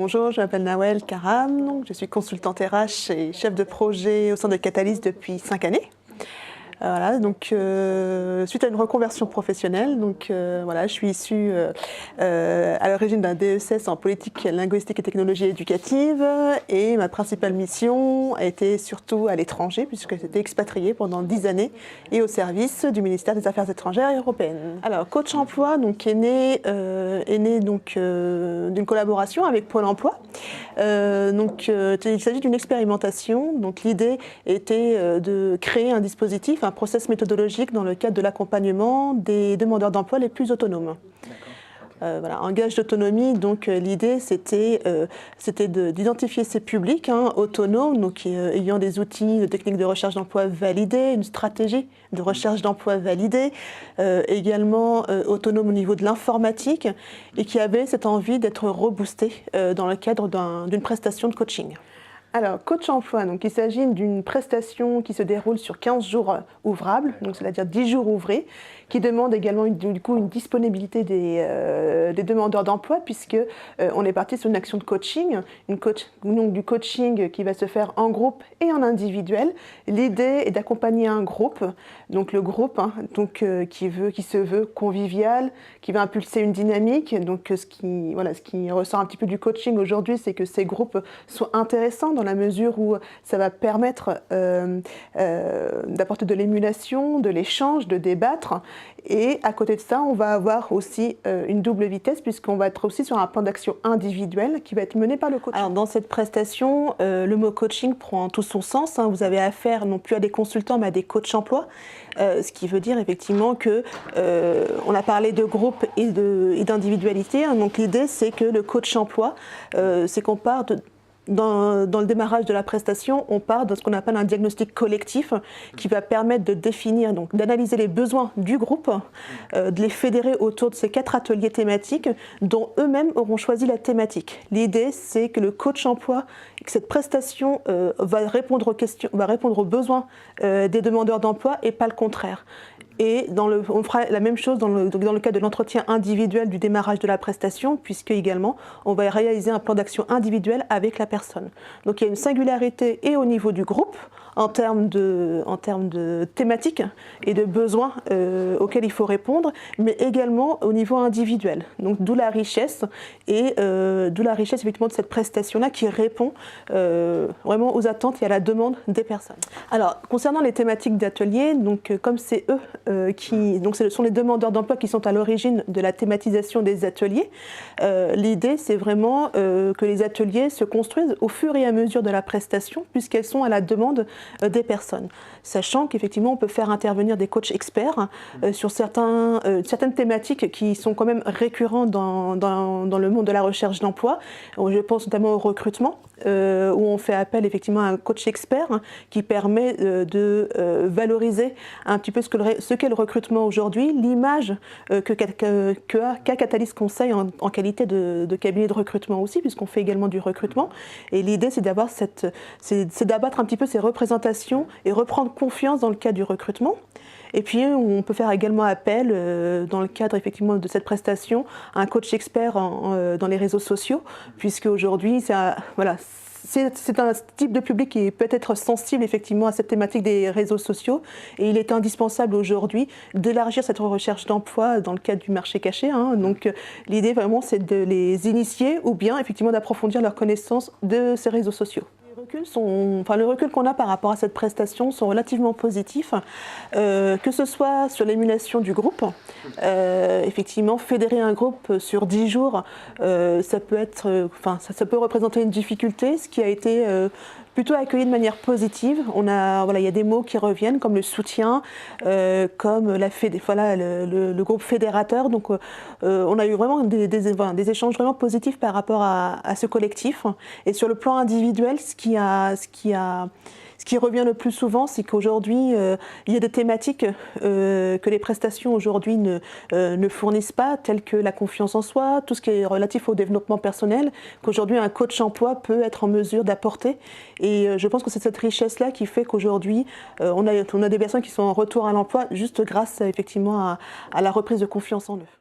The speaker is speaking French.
Bonjour, je m'appelle Nawel Karam, donc je suis consultante RH et chef de projet au sein de Catalyst depuis 5 années. Voilà, donc suite à une reconversion professionnelle, voilà, je suis issue à l'origine d'un DESS en politique linguistique et technologie éducative, et ma principale mission a été surtout à l'étranger puisque j'étais expatriée pendant 10 années et au service du ministère des Affaires étrangères et européennes. Alors Coach Emploi est né d'une collaboration avec Pôle Emploi. Il s'agit d'une expérimentation. Donc l'idée était de créer un dispositif, un process méthodologique dans le cadre de l'accompagnement des demandeurs d'emploi les plus autonomes. Voilà, un gage d'autonomie, donc l'idée c'était d'identifier ces publics autonomes, ayant des outils de techniques de recherche d'emploi validés, une stratégie de recherche d'emploi validée, également autonomes au niveau de l'informatique, et qui avaient cette envie d'être reboostés dans le cadre d'une prestation de coaching. Alors, Coach Emploi, il s'agit d'une prestation qui se déroule sur 15 jours ouvrables, c'est-à-dire 10 jours ouvrés, qui demande également une disponibilité des demandeurs d'emploi, puisque on est parti sur une action de coaching, du coaching qui va se faire en groupe et en individuel. L'idée est d'accompagner un groupe, donc le groupe qui se veut convivial, qui va impulser une dynamique. Donc ce qui ressort un petit peu du coaching aujourd'hui, c'est que ces groupes soient intéressants dans la mesure où ça va permettre d'apporter de l'émulation, de l'échange, de débattre. Et à côté de ça, on va avoir aussi une double vitesse, puisqu'on va être aussi sur un plan d'action individuel qui va être mené par le coach. Alors dans cette prestation, le mot coaching prend tout son sens. Vous avez affaire non plus à des consultants, mais à des coachs emploi. Ce qui veut dire effectivement que on a parlé de groupe et d'individualité. Donc l'idée, c'est que le coach emploi, c'est qu'on part dans le démarrage de la prestation, on part de ce qu'on appelle un diagnostic collectif qui va permettre de définir, d'analyser les besoins du groupe, de les fédérer autour de ces 4 ateliers thématiques dont eux-mêmes auront choisi la thématique. L'idée, c'est que le coach emploi, que cette prestation va répondre aux besoins des demandeurs d'emploi et pas le contraire. Et on fera la même chose dans le cadre de l'entretien individuel du démarrage de la prestation, puisque également on va réaliser un plan d'action individuel avec la personne. Donc il y a une singularité et au niveau du groupe, en termes de thématiques et de besoins auxquels il faut répondre, mais également au niveau individuel. Donc d'où la richesse effectivement de cette prestation-là qui répond vraiment aux attentes et à la demande des personnes. Alors concernant les thématiques d'atelier, comme c'est eux ce sont les demandeurs d'emploi qui sont à l'origine de la thématisation des ateliers. L'idée, c'est vraiment que les ateliers se construisent au fur et à mesure de la prestation, puisqu'elles sont à la demande des personnes. Sachant qu'effectivement, on peut faire intervenir des coachs experts sur certaines thématiques qui sont quand même récurrentes dans le monde de la recherche d'emploi. Je pense notamment au recrutement, où on fait appel effectivement à un coach expert qui permet de valoriser un petit peu ce qu'est le recrutement aujourd'hui, l'image qu'a Catalyst Conseil en qualité de cabinet de recrutement aussi, puisqu'on fait également du recrutement. Et l'idée, c'est d'abattre un petit peu ces représentations et reprendre confiance dans le cadre du recrutement. Et puis, on peut faire également appel, dans le cadre effectivement de cette prestation, à un coach expert dans les réseaux sociaux, puisque aujourd'hui, c'est un type de public qui peut être sensible effectivement à cette thématique des réseaux sociaux, et il est indispensable aujourd'hui d'élargir cette recherche d'emploi dans le cadre du marché caché. Donc l'idée vraiment, c'est de les initier ou bien effectivement d'approfondir leur connaissance de ces réseaux sociaux. Le recul qu'on a par rapport à cette prestation sont relativement positifs, que ce soit sur l'émulation du groupe. Effectivement, fédérer un groupe sur 10 jours, ça peut représenter une difficulté, ce qui a été plutôt accueilli de manière positive. Il y a des mots qui reviennent, comme le soutien, comme le groupe fédérateur. Donc, on a eu vraiment des échanges vraiment positifs par rapport à ce collectif. Et sur le plan individuel, ce qui revient le plus souvent, c'est qu'aujourd'hui, il y a des thématiques que les prestations aujourd'hui ne fournissent pas, telles que la confiance en soi, tout ce qui est relatif au développement personnel, qu'aujourd'hui un coach emploi peut être en mesure d'apporter. Et je pense que c'est cette richesse-là qui fait qu'aujourd'hui, on a des personnes qui sont en retour à l'emploi juste grâce effectivement à la reprise de confiance en eux.